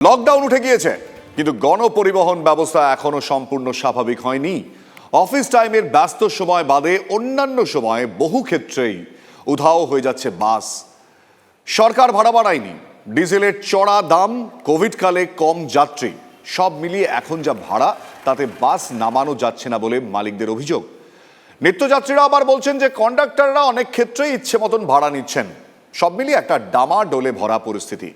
Lockdown উঠে গিয়েছে, কিন্তু গণপরিবহন ব্যবস্থা এখনো সম্পূর্ণ স্বাভাবিক হয়নি। অফিস টাইমের ব্যস্ত সময় বাদে অন্যান্য সময়ে বহু ক্ষেত্রেই উধাও হয়ে যাচ্ছে বাস। সরকার ভাড়া বাড়ায়নি, ডিজেলের চড়া দাম, কোভিড কালে কম যাত্রী, সব মিলিয়ে এখন যা ভাড়া তাতে বাস নামানো যাচ্ছে না বলে মালিকদের অভিযোগ। নিত্যযাত্রীরা আবার বলছেন যে কন্ডাক্টররা অনেক ক্ষেত্রেই ইচ্ছে মতন ভাড়া নিচ্ছেন। সব মিলিয়ে একটা ডামাডোলে ভরা পরিস্থিতি।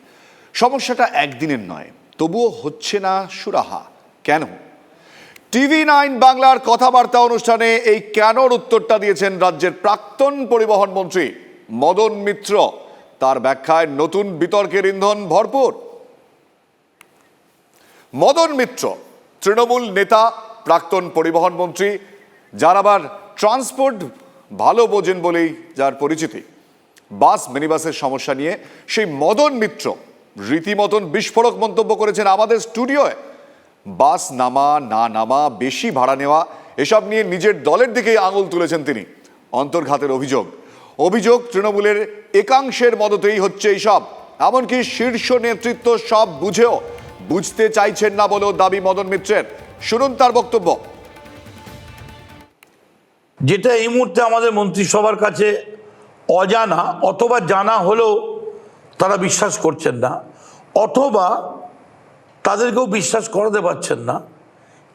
সমস্যাটা একদিনের নয়, তবুও হচ্ছে না সুরাহা। কেন? TV9 বাংলার কথাবার্তা অনুষ্ঠানে এই কেনর উত্তরটা দিয়েছেন রাজ্যের প্রাক্তন পরিবহন মন্ত্রী মদন মিত্র। তার ব্যাখ্যায় নতুন বিতর্কের ইন্ধন ভরপুর। মদন মিত্র তৃণমূল নেতা, প্রাক্তন পরিবহন মন্ত্রী, যার আবার ট্রান্সপোর্ট ভালো বোঝেন বলেই যার পরিচিতি। বাস মিনিবাসের সমস্যা নিয়ে সেই মদন মিত্র রীতিমতন বিস্ফোরক মন্তব্য করেছেন আমাদের স্টুডিওয়। বাস নামা না নামা, বেশি ভাড়া নেওয়া, এসব নিয়ে নিজের দলের দিকেই আঙুল তুলেছেন তিনি। অন্তর্ঘাতের অভিযোগ তৃণমূলের একাংশের মদতেই হচ্ছে এইসব। এমনকি শীর্ষ নেতৃত্ব সব বুঝেও বুঝতে চাইছেন না বলেও দাবি মদন মিত্রের। শুনুন তার বক্তব্য। যেটা এই মুহূর্তে আমাদের মন্ত্রিসভার কাছে অজানা, অথবা জানা হলেও তারা বিশ্বাস করছেন না, অথবা তাদেরকেও বিশ্বাস করাতে পারছেন না,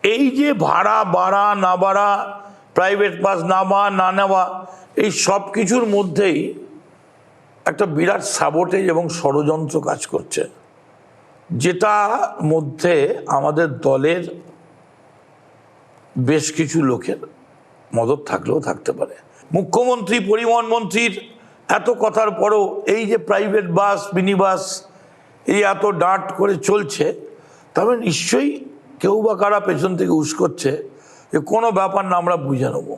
এই যে ভাড়া বাড়া না বাড়া, প্রাইভেট বাস নেওয়া না নেওয়া, এই সব কিছুর মধ্যেই একটা বিরাট সাবোটেজ এবং ষড়যন্ত্র কাজ করছে, যেটা মধ্যে আমাদের দলের বেশ কিছু লোকের মদত থাকলেও থাকতে পারে। মুখ্যমন্ত্রী, পরিবহন মন্ত্রীর এত কথার পরও এই যে প্রাইভেট বাস, মিনি বাস এই এত ডাঁট করে চলছে, তবে নিশ্চয়ই কেউ বা কারা পেছন থেকে উস্কোচ্ছে যে কোনো ব্যাপার না, আমরা বুঝে নেব।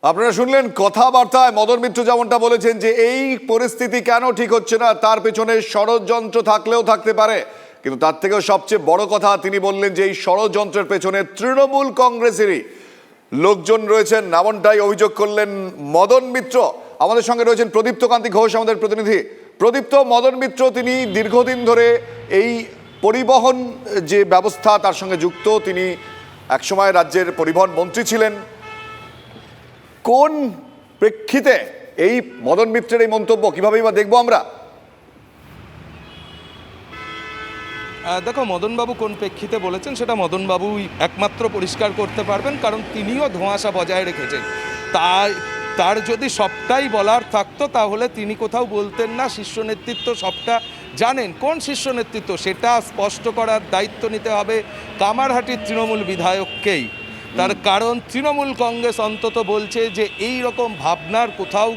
আপনারা শুনলেন কথাবার্তায় মদন মিত্র যেমনটা বলেছেন যে এই পরিস্থিতি কেন ঠিক হচ্ছে না, তার পেছনে ষড়যন্ত্র থাকলেও থাকতে পারে। কিন্তু তার থেকেও সবচেয়ে বড় কথা তিনি বললেন যে এই ষড়যন্ত্রের পেছনে তৃণমূল কংগ্রেসেরই লোকজন রয়েছেন, এমনটাই অভিযোগ করলেন মদন মিত্র। আমাদের সঙ্গে রয়েছেন প্রদীপ্ত কান্তি ঘোষ, আমাদের প্রতিনিধি। প্রদীপ্ত, মদন মিত্র তিনি দীর্ঘদিন ধরে এই পরিবহন যে ব্যবস্থা তার সঙ্গে যুক্ত, তিনি একসময় রাজ্যের পরিবহন মন্ত্রী ছিলেন। কোন প্রেক্ষিতে এই মদন মিত্রের এই মন্তব্য, কিভাবেই বা দেখবো আমরা? দেখো, মদনবাবু কোন প্রেক্ষিতে বলেছেন সেটা মদনবাবুই একমাত্র পরিষ্কার করতে পারবেন, কারণ তিনিও ধোঁয়াশা বজায় রেখেছেন। তার যদি সবটাই বলার থাকতো তাহলে তিনি কোথাও বলতেন না। শীর্ষ নেতৃত্ব সবটা জানেন। কোন শীর্ষ নেতৃত্ব সেটা স্পষ্ট করার দায়িত্ব নিতে হবে কামারহাটির তৃণমূল বিধায়ককেই। তার কারণ তৃণমূল কংগ্রেস অন্তত বলছে যে এই রকম ভাবনার কোথাও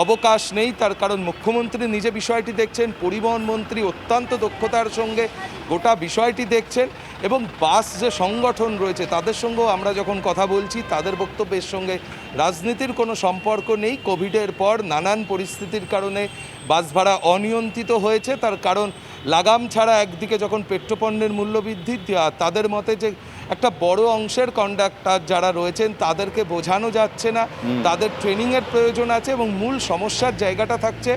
অবকাশ নেই। তার কারণ মুখ্যমন্ত্রী নিজে বিষয়টি দেখছেন, পরিবহন মন্ত্রী অত্যন্ত দক্ষতার সঙ্গে গোটা বিষয়টি দেখছেন, এবং বাস যে সংগঠন রয়েছে তাদের সঙ্গেও আমরা যখন কথা বলছি তাদের বক্তব্যের সঙ্গে রাজনীতির কোনো সম্পর্ক নেই। কোভিডের পর নানান পরিস্থিতির কারণে বাস ভাড়া অনিয়ন্ত্রিত হয়েছে। তার কারণ লাগাম ছাড়া একদিকে যখন পেট্রোপণ্যের মূল্যবৃদ্ধি, তাদের মতে যে একটা বড় অংশের কন্ডাক্টর যারা রয়েছেন তাদেরকে বোঝানো যাচ্ছে না, তাদের ট্রেনিংয়ের প্রয়োজন আছে, এবং মূল সমস্যার জায়গাটা থাকছে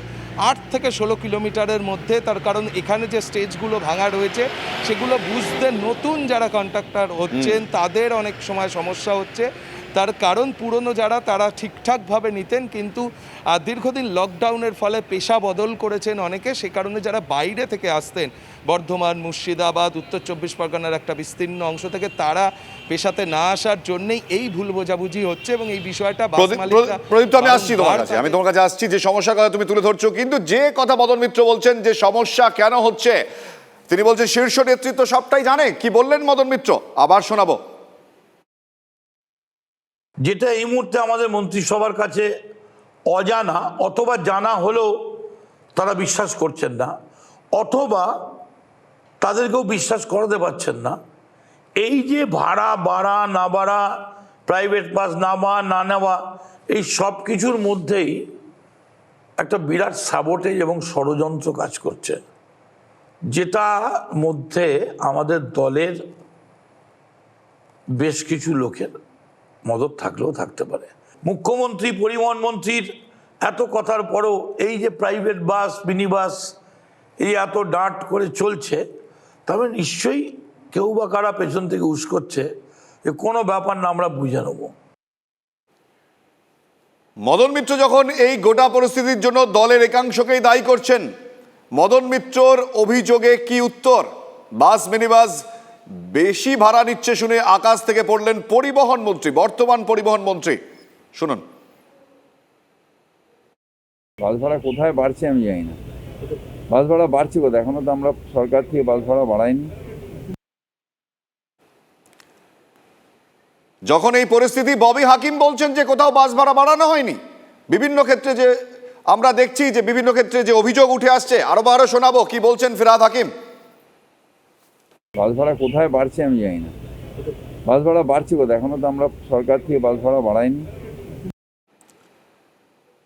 8 থেকে 16 কিলোমিটারের মধ্যে। তার কারণ এখানে যে স্টেজগুলো ভাঙা রয়েছে সেগুলো বুঝতে নতুন যারা কন্ডাক্টর হচ্ছেন তাদের অনেক সময় সমস্যা হচ্ছে। তার কারণ পুরনো যারা তারা ঠিকঠাকভাবে নিতেন, কিন্তু দীর্ঘদিন লকডাউনের ফলে পেশা বদল করেছেন অনেকে। সে কারণে যারা বাইরে থেকে আসতেন, বর্ধমান, মুর্শিদাবাদ, উত্তর 24 পরগনার একটা বিস্তীর্ণ অংশ থেকে, তারা পেশাতে না আসার জন্যই এই ভুল বোঝাবুঝি হচ্ছে। এবং এই বিষয়টা আমি তোমার কাছে আসছি, যে সমস্যার কথা তুমি তুলে ধরছো, কিন্তু যে কথা মদন মিত্র বলছেন যে সমস্যা কেন হচ্ছে, তিনি বলছেন শীর্ষ নেতৃত্ব সবটাই জানে। কি বললেন মদন মিত্র, আবার শোনাবো। যেটা এই মুহূর্তে আমাদের মন্ত্রিসভার কাছে অজানা, অথবা জানা হলেও তারা বিশ্বাস করছেন না, অথবা তাদেরকেও বিশ্বাস করাতে পারছেন না, এই যে ভাড়া বাড়া না বাড়া, প্রাইভেট বাস নেওয়া না নেওয়া, এই সব কিছুর মধ্যেই একটা বিরাট সাবোটেজ এবং ষড়যন্ত্র কাজ করছে, যেটা মধ্যে আমাদের দলের বেশ কিছু লোকের মদত থাকলেও থাকতে পারে। মুখ্যমন্ত্রী, পরিবহন মন্ত্রীর এত কথার পরও এই যে প্রাইভেট বাস, মিনি বাস এই এত ডাঁট করে চলছে, তবে নিশ্চয়ই কেউ বা কারা পেছন থেকে উস্কোচ্ছে, যে কোনো ব্যাপার না, আমরা বুঝে নেব। মদন মিত্র যখন এই গোটা পরিস্থিতির জন্য দলের একাংশকেই দায়ী করছেন, মদন মিত্রর অভিযোগে কি উত্তর? বাস মিনিবাস বেশি ভাড়া নিচ্ছে শুনে আকাশ থেকে পড়লেন পরিবহন মন্ত্রী, বর্তমান পরিবহন মন্ত্রী। শুনুন। বাস ভাড়া কোথায় বাড়ছে আমি জানি না। বাস ভাড়া বাড়ছে কোথায়? এখনো তো আমরা সরকার থেকে বাস ভাড়া বাড়াইনি। যখন এই পরিস্থিতি, ববি হাকিম বলছেন যে কোথাও বাস ভাড়া বাড়ানো হয়নি। বিভিন্ন ক্ষেত্রে যে আমরা দেখছি যে বিভিন্ন ক্ষেত্রে যে অভিযোগ উঠে আসছে, আরো শোনাবো কি বলছেন ফিরহাদ হাকিম। বাস ভাড়া কোথায় বাড়ছে আমি জানি না। বাস ভাড়া বাড়ছে কোথায়? এখনো তো আমরা সরকার থেকে বাস ভাড়া বাড়াইনি।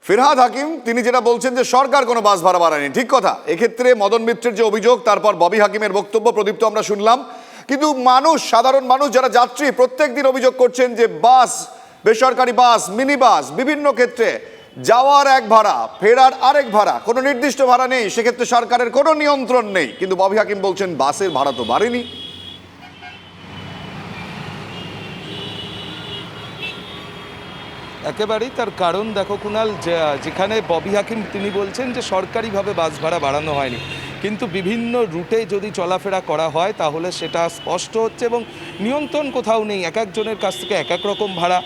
ফিরহাদ হাকিম তিনি যেটা বলছেন যে সরকার কোনো বাস ভাড়া বাড়ায়নি, ঠিক কথা। এক্ষেত্রে মদন মিত্রের যে অভিযোগ, তারপর ববি হাকিমের বক্তব্য, প্রদীপ্ত আমরা শুনলাম। কিন্তু মানুষ, সাধারণ মানুষ যারা যাত্রী, প্রত্যেক দিন অভিযোগ করছেন যে বাস, বেসরকারি বাস, মিনি বাস, বিভিন্ন ক্ষেত্রে যাওয়ার এক ভাড়া, ফেরার আরেক ভাড়া, কোনো নির্দিষ্ট ভাড়া নেই, সেক্ষেত্রে সরকারের কোনো নিয়ন্ত্রণ নেই। কিন্তু ববি হাকিম বলছেন বাসের ভাড়া তো বাড়েনি। একেবারেই তার কারণ দেখো কুণাল, যেখানে ববি হাকিম তিনি বলছেন যে সরকারিভাবে বাস ভাড়া বাড়ানো হয়নি, কিন্তু বিভিন্ন রুটে যদি চলাফেরা করা হয় তাহলে সেটা স্পষ্ট হচ্ছে এবং নিয়ন্ত্রণ কোথাও নেই। এক একজনের কাছ থেকে এক এক রকম ভাড়া।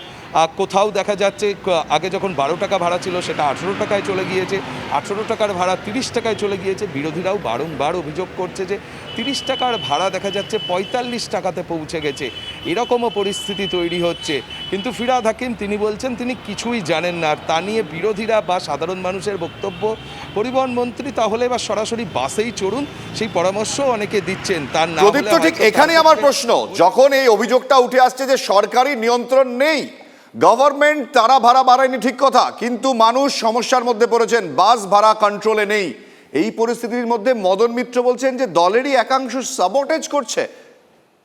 কোথাও দেখা যাচ্ছে আগে যখন 12 টাকা ভাড়া ছিল সেটা 18 টাকায় চলে গিয়েছে, 18 টাকার ভাড়া 30 টাকায় চলে গিয়েছে। বিরোধীরাও বারংবার অভিযোগ করছে যে 30 টাকার ভাড়া দেখা যাচ্ছে 45 টাকাতে পৌঁছে গেছে, এরকমও পরিস্থিতি তৈরি হচ্ছে। কিন্তু ফিরহাদ হাকিম তিনি বলছেন তিনি কিছুই জানেন না। আর তা নিয়ে বিরোধীরা বা সাধারণ মানুষের বক্তব্য, পরিবহন মন্ত্রী তাহলে এবার সরাসরি বাসেই চড়ুন, সেই পরামর্শ অনেকে দিচ্ছেন। তার না প্রদীপ্ত, ঠিক এখানে আমার প্রশ্ন, যখন এই অভিযোগটা উঠে আসছে যে সরকারি নিয়ন্ত্রণ নেই, গভর্নমেন্ট তারা ভাড়া বাড়ায়নি, ঠিক কথা, কিন্তু মানুষ সমস্যার মধ্যে পড়েছেন, বাস ভাড়া কন্ট্রোলে নেই। এই পরিস্থিতির মধ্যে মদন মিত্র বলছেন যে দলেরই একাংশ সাবোটেজ করছে।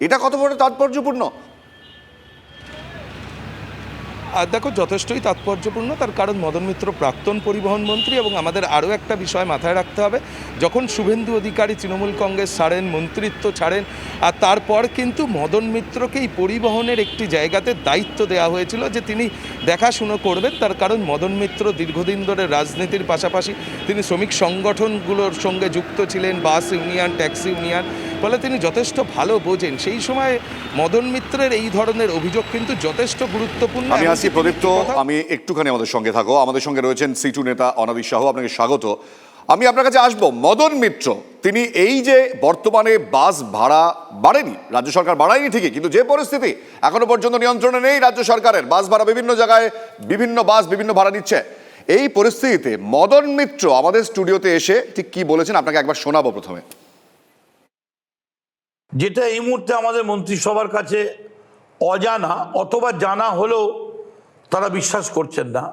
এটা কত বড় তাৎপর্যপূর্ণ? আর দেখো, যথেষ্টই তাৎপর্যপূর্ণ। তার কারণ মদন মিত্র প্রাক্তন পরিবহন মন্ত্রী এবং আমাদের আরও একটা বিষয় মাথায় রাখতে হবে, যখন শুভেন্দু অধিকারী তৃণমূল কংগ্রেস ছাড়েন, মন্ত্রিত্ব ছাড়েন, আর তারপর কিন্তু মদন মিত্রকে এই পরিবহনের একটি জায়গাতে দায়িত্ব দেওয়া হয়েছিল যে তিনি দেখাশুনো করবেন। তার কারণ মদন মিত্র দীর্ঘদিন ধরে রাজনীতির পাশাপাশি তিনি শ্রমিক সংগঠনগুলোর সঙ্গে যুক্ত ছিলেন, বাস ইউনিয়ন, ট্যাক্সি ইউনিয়ন, ফলে তিনি যথেষ্ট ভালো বোঝেন। সেই সময় মদন মিত্রের এই ধরনের অভিযোগ কিন্তু যথেষ্ট গুরুত্বপূর্ণ। আমি আসি প্রদীপ্ত, আমি একটুখানি আমাদের সঙ্গে থাকো। আমাদের সঙ্গে রয়েছেন সিটু নেতা অনাদি শাহ, আপনাকে স্বাগত। আমি আপনার কাছে আসবো। মদন মিত্র তিনি এই যে বর্তমানে বাস ভাড়া বাড়েনি, রাজ্য সরকার বাড়ায়নি ঠিকই, কিন্তু যে পরিস্থিতি এখনো পর্যন্ত নিয়ন্ত্রণে নেই রাজ্য সরকারের, বাস ভাড়া বিভিন্ন জায়গায় বিভিন্ন বাস বিভিন্ন ভাড়া নিচ্ছে, এই পরিস্থিতিতে মদন মিত্র আমাদের স্টুডিওতে এসে ঠিক কি বলেছেন আপনাকে একবার শোনাবো প্রথমে। যেটা এই মুহূর্তে আমাদের মন্ত্রিসভার কাছে অজানা, অথবা জানা হলেও তারা বিশ্বাস করছেন না,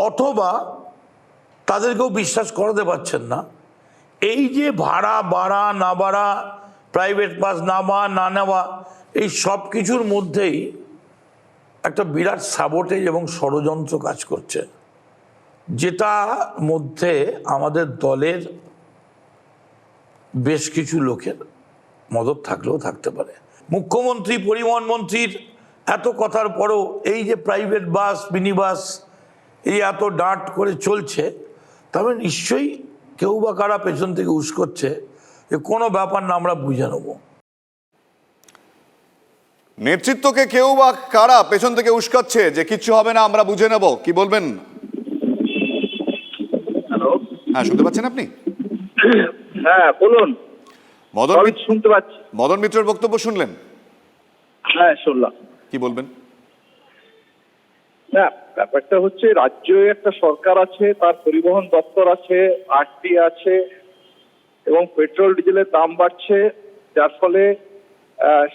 অথবা তাদেরকেও বিশ্বাস করাতে পারছেন না। এই যে ভাড়া বাড়া না বাড়া, প্রাইভেট বাস নেওয়া না নেওয়া, এই সব কিছুর মধ্যেই একটা বিরাট সাবোটেজ এবং ষড়যন্ত্র কাজ করছে, যেটা মধ্যে আমাদের দলের বেশ কিছু লোকের মদত থাকলেও থাকতে পারে। মুখ্যমন্ত্রী, পরিবহন মন্ত্রীর এত কথার পরও এই যে প্রাইভেট বাস, মিনি বাস এই এত ডাঁট করে চলছে, তবে নিশ্চয়ই কেউ বা কারা পেছন থেকে উস্কোচ্ছে, যে কোনো ব্যাপার না, আমরা বুঝে নেব। নেতৃত্বকে কেউ বা কারা পেছন থেকে উস্কাচ্ছে যে কিচ্ছু হবে না, আমরা বুঝে নেব, কি বলবেন? হ্যালো, হ্যাঁ, শুনতে পাচ্ছেন আপনি? হ্যাঁ বলুন। শুনতে পাচ্ছি। মদন মিত্রের বক্তব্য শুনলেন? হ্যাঁ শুনলাম। কি বলবেন? না, ব্যাপারটা হচ্ছে রাজ্যে একটা সরকার আছে, তার পরিবহন দপ্তর আছে, আরটি আছে, এবং পেট্রোল ডিজেলের দাম বাড়ছে, যার ফলে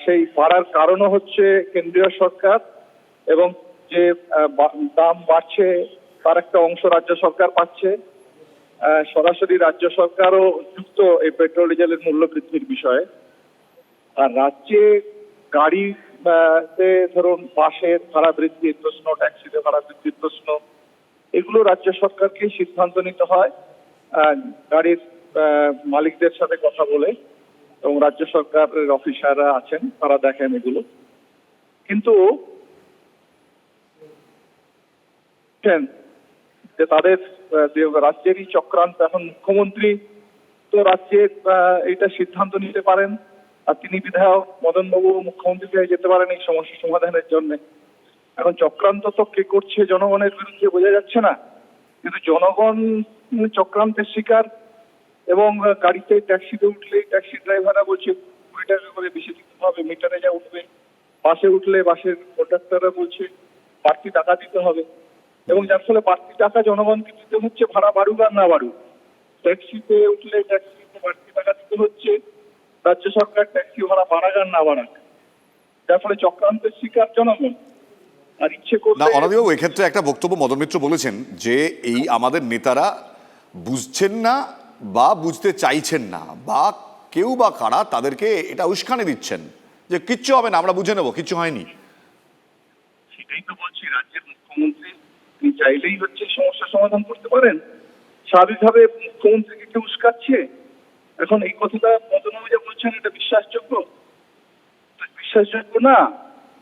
সেই বাড়ার কারণও হচ্ছে কেন্দ্রীয় সরকার, এবং যে দাম বাড়ছে তার একটা অংশ রাজ্য সরকার পাচ্ছে। সরাসরি রাজ্য সরকারও যুক্ত এই পেট্রোল ডিজেলের মূল্য বৃদ্ধির বিষয়ে। আর রাজ্যে গাড়িতে ধরুন বাসের ভাড়া বৃদ্ধির প্রশ্ন, ট্যাক্সিতে ভাড়া বৃদ্ধির প্রশ্ন, এগুলো রাজ্য সরকারকেই সিদ্ধান্ত নিতে হয়। গাড়ির মালিকদের সাথে কথা বলে এবং রাজ্য সরকারের অফিসাররা আছেন তারা দেখেন এগুলো। কিন্তু যে তাদের রাজ্যেরই চক্রান্ত, এখন মুখ্যমন্ত্রী তো রাজ্যের এটা সিদ্ধান্ত নিতে পারেন, আর তিনি বিধায়ক মদনবাবু মুখ্যমন্ত্রীকে যেতে পারেন এই সমস্যা সমাধানের জন্য। এখন চক্রান্ত তো কে করছে জনগণের বিরুদ্ধে বোঝা যাচ্ছে না, কিন্তু জনগণ চক্রান্তের শিকার। এবং গাড়িতে ট্যাক্সিতে উঠলে ট্যাক্সি ড্রাইভাররা বলছে 20 টাকা করে বেশি দিতে হবে, মিটারে যা উঠবে। বাসে উঠলে বাসের কন্ডাক্টররা বলছে বাড়তি টাকা দিতে হবে, এবং যার ফলে বাড়তি টাকা জনগণকে দিতে হচ্ছে, ভাড়া বাড়ুক আর না বাড়ুক। ট্যাক্সিতে উঠলে ট্যাক্সিতে বাড়তি টাকা দিতে হচ্ছে, রাজ্য সরকার ট্যাক্সি ভাড়া বাড়াক আর না বাড়াক, যার ফলে চক্রান্তের শিকার জনগণ। আর ইচ্ছে করলে না, অনাদিবাবু এক্ষেত্রে একটা বক্তব্য মদন মিত্র বলেছেন যে এই আমাদের নেতারা বুঝছেন না বা বুঝতে চাইছেন না, বা কেউ বা কারা তাদেরকে এটা উস্কানি দিচ্ছেন যে কিচ্ছু হবে না, আমরা বুঝে নেবো, কিচ্ছু হয়নি। সেটাই তো বলছি, রাজ্যের মুখ্যমন্ত্রী তিনি চাইলেই হচ্ছে সমস্যা সমাধান করতে পারেন। স্বাভাবিকভাবে মুখ্যমন্ত্রীকে কেউ উস্কাচ্ছে। এখন এই কথাটা মদনবাবু যা বলছেন এটা বিশ্বাসযোগ্য? বিশ্বাসযোগ্য না।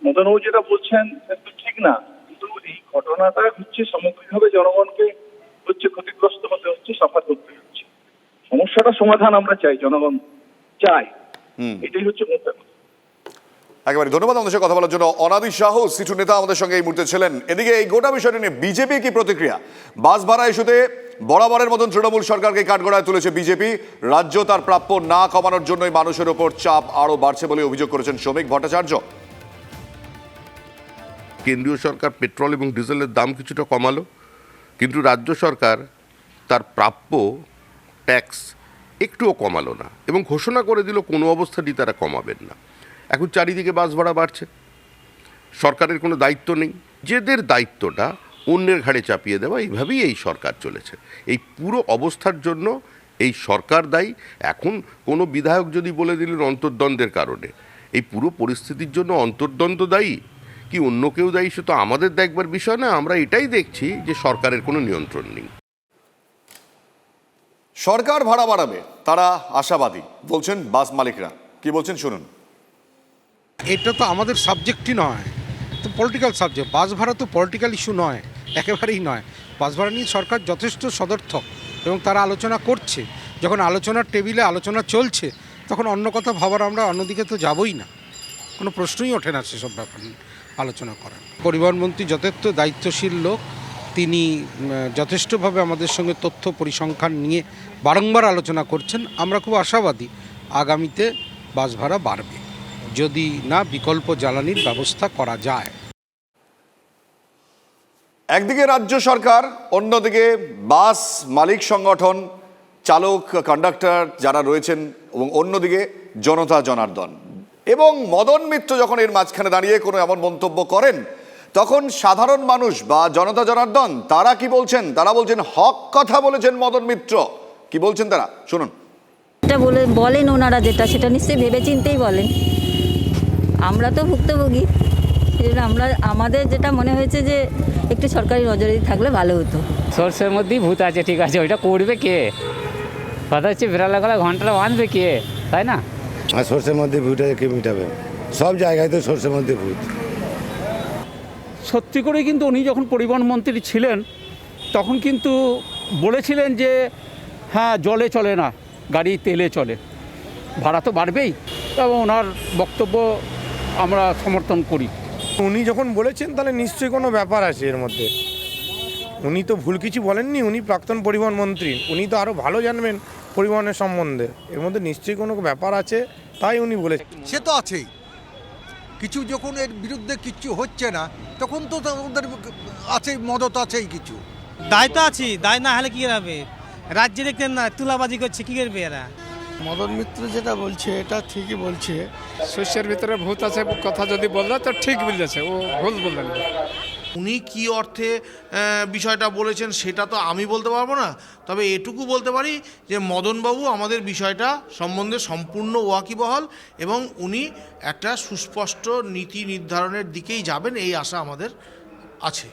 মদনবাবু যেটা বলছেন সেটা ঠিক না, কিন্তু এই ঘটনাটা হচ্ছে সামগ্রিকভাবে জনগণকে হচ্ছে ক্ষতিগ্রস্ত হতে হচ্ছে, সাফার করতে হচ্ছে। সমস্যাটা সমাধান আমরা চাই, জনগণ চাই, এটাই হচ্ছে মুদ্রা। একেবারে ধন্যবাদ আমাদের সঙ্গে কথা বলার জন্য অনাদি সাহু, সিটু নেতা আমাদের সঙ্গে এই মুহূর্তে ছিলেন। এদিকে এই গোটা বিষয়টা নিয়ে বিজেপি কি প্রতিক্রিয়া? বাস ভাড়া ইস্যুতে বরাবরের মতন তৃণমূল সরকারকে কাঠগড়ায় তুলেছে বিজেপি। রাজ্য তার প্রাপ্য না কমানোর জন্যই মানুষের ওপর চাপ আরও বাড়ছে বলে অভিযোগ করেছেন শ্রমিক ভট্টাচার্য। কেন্দ্রীয় সরকার পেট্রোল এবং ডিজেলের দাম কিছুটা কমালো, কিন্তু রাজ্য সরকার তার প্রাপ্য ট্যাক্স একটুও কমালো না এবং ঘোষণা করে দিল কোনো অবস্থাতেই তারা কমাবেন না। এখন চারিদিকে বাস ভাড়া বাড়ছে, সরকারের কোনো দায়িত্ব নেই, যেদের দায়িত্বটা অন্যের ঘাড়ে চাপিয়ে দেওয়া, এইভাবেই এই সরকার চলেছে। এই পুরো অবস্থার জন্য এই সরকার দায়ী। এখন কোনো বিধায়ক যদি বলে দিলেন অন্তর্দ্বন্দ্বের কারণে, এই পুরো পরিস্থিতির জন্য অন্তর্দ্বন্দ্ব দায়ী কি অন্য কেউ দায়ী, সে তো আমাদের দেখবার বিষয় না। আমরা এটাই দেখছি যে সরকারের কোনো নিয়ন্ত্রণ নেই। সরকার ভাড়া বাড়াবে তারা আশাবাদী বলছেন বাস মালিকরা। কি বলছেন শুনুন। এটা তো আমাদের সাবজেক্টই নয়, তো পলিটিক্যাল সাবজেক্ট। বাস ভাড়া তো পলিটিক্যাল ইস্যু নয়, একেবারেই নয়। বাস ভাড়া নিয়ে সরকার যথেষ্ট সদর্থক এবং তারা আলোচনা করছে। যখন আলোচনার টেবিলে আলোচনা চলছে তখন অন্য কথা ভাবার আমরা অন্যদিকে তো যাবই না, কোনো প্রশ্নই ওঠে না সেসব ব্যাপার নিয়ে আলোচনা করার। পরিবহন মন্ত্রী যথেষ্ট দায়িত্বশীল লোক, তিনি যথেষ্টভাবে আমাদের সঙ্গে তথ্য পরিসংখ্যান নিয়ে বারংবার আলোচনা করছেন। আমরা খুব আশাবাদী আগামীতে বাস ভাড়া বাড়বে, যদি না বিকল্প জ্বালানির ব্যবস্থা করা যায়। একদিকে রাজ্য সরকার, অন্যদিকে বাস মালিক সংগঠন, চালক কন্ডাক্টর যারা রয়েছেন, এবং অন্যদিকে জনতা জনার্দন। এবং মদন মিত্র যখন এর মাঝখানে দাঁড়িয়ে কোনো এমন মন্তব্য করেন, তখন সাধারণ মানুষ বা জনতা জনার্দন তারা কি বলছেন? তারা বলছেন হক কথা বলেছেন মদন মিত্র। কি বলছেন তারা শুনুন। এটা বলেন ওনারা, যেটা সেটা নিশ্চয়ই ভেবেচিন্তেই বলেন। আমরা তো ভুক্তভোগী, সেজন্য আমাদের যেটা মনে হয়েছে যে একটু সরকারি নজরে থাকলে ভালো হতো। সর্ষের মধ্যেই ভূত আছে, ঠিক আছে, ওইটা করবে কে? কথা হচ্ছে বিড়ালে গলা ঘন্টাটা বাঁধবে কে, তাই না? আর সর্ষের মধ্যে ভূতটা কে মিটাবে? সব জায়গায় তো সর্ষের মধ্যে ভূত। সত্যি করে কিন্তু উনি যখন পরিবহন মন্ত্রী ছিলেন তখন কিন্তু বলেছিলেন যে হ্যাঁ জলে চলে না, গাড়ি তেলে চলে, ভাড়া তো বাড়বেই, এবং ওনার বক্তব্য আমরা সমর্থন করি। উনি যখন বলেছেন তাহলে নিশ্চয়ই কোনো ব্যাপার আছে এর মধ্যে। উনি তো ভুল কিছু বলেননি, উনি প্রাক্তন পরিবহন মন্ত্রী, উনি তো আরও ভালো জানবেন পরিবহনের সম্বন্ধে। এর মধ্যে নিশ্চয়ই কোনো ব্যাপার আছে, তাই উনি বলেছেন। সে তো আছেই, কিছু যখন এর বিরুদ্ধে কিছু হচ্ছে না তখন তো ওদের আছেই, মদত আছেই, কিছু দায় তো আছে। দায় না হলে কী হবে? রাজ্যে দেখতেন না তুলাবাজি করছে, কী করবে এরা? মদন মিত্র যেটা বলছে এটা ঠিকই বলছে। শস্যের ভিতরে ভূত আছে কথা যদি বললো তো ঠিক বলেছে, ও ভুল বললেন। উনি কি অর্থে বিষয়টা বলেছেন সেটা তো আমি বলতে পারবো না, তবে এটুকু বলতে পারি যে মদনবাবু আমাদের বিষয়টা সম্বন্ধে সম্পূর্ণ ওয়াকিবহাল এবং উনি একটা সুস্পষ্ট নীতি নির্ধারণের দিকেই যাবেন, এই আশা আমাদের আছে।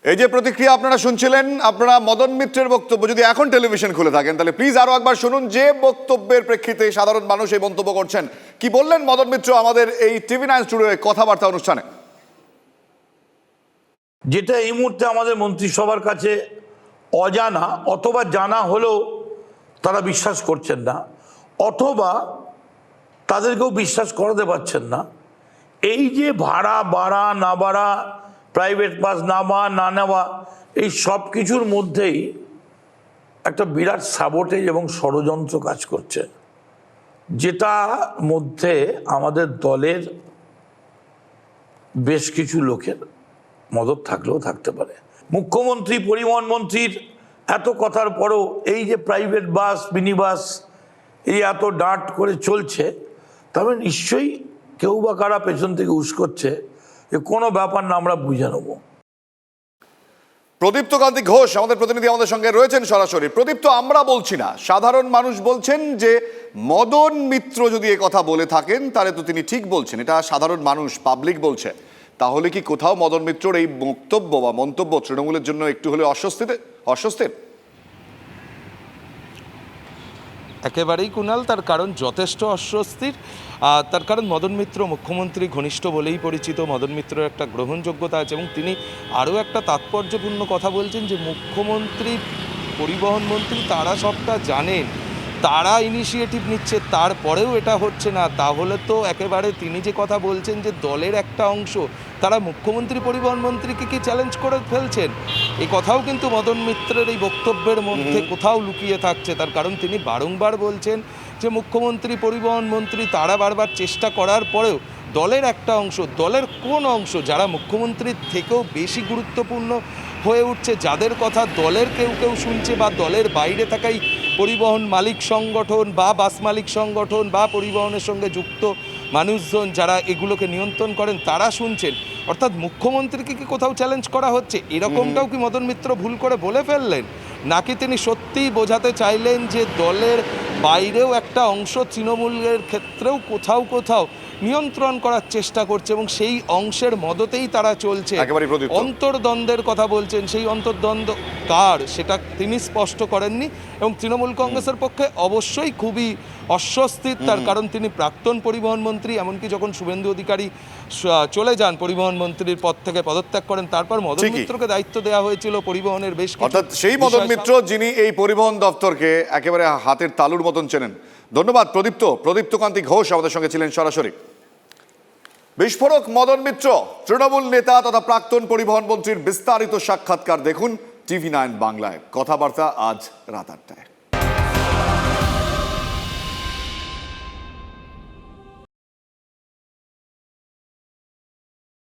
এই যে প্রতিক্রিয়া আপনারা শুনছিলেন, আপনারা মদন মিত্রের বক্তব্য যদি এখন টেলিভিশন খুলে থাকেন তাহলে প্লিজ আরো একবার শুনুন যে বক্তব্যের প্রেক্ষিতে সাধারণ মানুষ এই মন্তব্য করছেন। কি বললেন মদন মিত্র আমাদের এই TV9 স্টুডিওয়ে কথাবার্তা অনুষ্ঠানে? যেটা এই মুহূর্তে আমাদের মন্ত্রিসভার কাছে অজানা, অথবা জানা হলেও তারা বিশ্বাস করছেন না, অথবা তাদেরকেও বিশ্বাস করাতে পারছেন না, এই যে ভাড়া বাড়া না বাড়া, প্রাইভেট বাস নেওয়া না নেওয়া, এই সব কিছুর মধ্যেই একটা বিরাট সাবোটেজ এবং ষড়যন্ত্র কাজ করছে, যেটা মধ্যে আমাদের দলের বেশ কিছু লোকের মদত থাকলেও থাকতে পারে। মুখ্যমন্ত্রী, পরিবহন মন্ত্রীর এত কথার পরও এই যে প্রাইভেট বাস, মিনি বাস এই এত ডাঁট করে চলছে, তবে নিশ্চয়ই কেউ বা কারা পেছন থেকে উস্কোচ্ছে, যে কোনো ব্যাপার না, আমরা বুঝে নেব। প্রদীপ্ত কান্তি ঘোষ আমাদের প্রতিনিধি আমাদের সঙ্গে রয়েছেন সরাসরি। প্রদীপ্ত, আমরা বলছি না, সাধারণ মানুষ বলছেন যে মদন মিত্র যদি এ কথা বলে থাকেন তাহলে তো তিনি ঠিক বলছেন, এটা সাধারণ মানুষ, পাবলিক বলছে। তাহলে কি কোথাও মদন মিত্রর এই বক্তব্য বা মন্তব্য তৃণমূলের জন্য একটু হলে অস্বস্তির? একেবারেই কুণাল, তার কারণ যথেষ্ট অস্বস্তির। তার কারণ মদন মিত্র মুখ্যমন্ত্রী ঘনিষ্ঠ বলেই পরিচিত, মদন মিত্রের একটা গ্রহণযোগ্যতা আছে, এবং তিনি আরও একটা তাৎপর্যপূর্ণ কথা বলছেন যে মুখ্যমন্ত্রী, পরিবহন মন্ত্রী তারা সবটা জানেন, তারা ইনিশিয়েটিভ নিচ্ছে, তারপরেও এটা হচ্ছে না। তাহলে তো একেবারে তিনি যে কথা বলছেন যে দলের একটা অংশ তারা মুখ্যমন্ত্রী, পরিবহন মন্ত্রীকে কি চ্যালেঞ্জ করে ফেলছেন, এই কথাও কিন্তু মদন মিত্রের এই বক্তব্যের মধ্যে কোথাও লুকিয়ে থাকছে। তার কারণ তিনি বারংবার বলছেন যে মুখ্যমন্ত্রী, পরিবহন মন্ত্রী তারা বারবার চেষ্টা করার পরেও দলের একটা অংশ, দলের কোন অংশ যারা মুখ্যমন্ত্রীর থেকেও বেশি গুরুত্বপূর্ণ হয়ে উঠছে, যাদের কথা দলের কেউ কেউ শুনছে, বা দলের বাইরে থাকাই পরিবহন মালিক সংগঠন বা বাস মালিক সংগঠন বা পরিবহনের সঙ্গে যুক্ত মানুষজন যারা এগুলোকে নিয়ন্ত্রণ করেন তারা শুনছেন। অর্থাৎ মুখ্যমন্ত্রীকে কি কোথাও চ্যালেঞ্জ করা হচ্ছে, এরকমটাও কি মদন মিত্র ভুল করে বলে ফেললেন, নাকি তিনি সত্যিই বোঝাতে চাইলেন যে দলের বাইরেও একটা অংশ তৃণমূলের ক্ষেত্রেও কোথাও কোথাও নিয়ন্ত্রণ করার চেষ্টা করছে এবং সেই অংশের মদতেই তারা চলছে? অন্তর্দ্বন্দ্বের কথা বলছেন, সেই অন্তর্দ্বন্দ্ব কার সেটা তিনি স্পষ্ট করেননি, এবং তৃণমূল কংগ্রেসের পক্ষে অবশ্যই খুবই অস্বস্তির। তার কারণ তিনি প্রাক্তন পরিবহন মন্ত্রী, এমনকি যখন শুভেন্দু অধিকারী চলে যান পরিবহন মন্ত্রীর পদ থেকে, পদত্যাগ করেন, তারপর মদন মিত্রকে দায়িত্ব দেওয়া হয়েছিল পরিবহনের বেশ কিছু। অর্থাৎ সেই মদন মিত্র যিনি এই পরিবহন দপ্তরকে একেবারে হাতের তালুর মতন চেনেন। ধন্যবাদ প্রদীপ্ত কান্তি ঘোষ আমাদের সঙ্গে ছিলেন সরাসরি। বিস্ফোরক মদন মিত্র, তৃণমূল নেতা তথা প্রাক্তন পরিবহন মন্ত্রীর বিস্তারিত সাক্ষাৎকার দেখুন TV9 বাংলায়। কথাবার্তা আজ রাত 8টায়।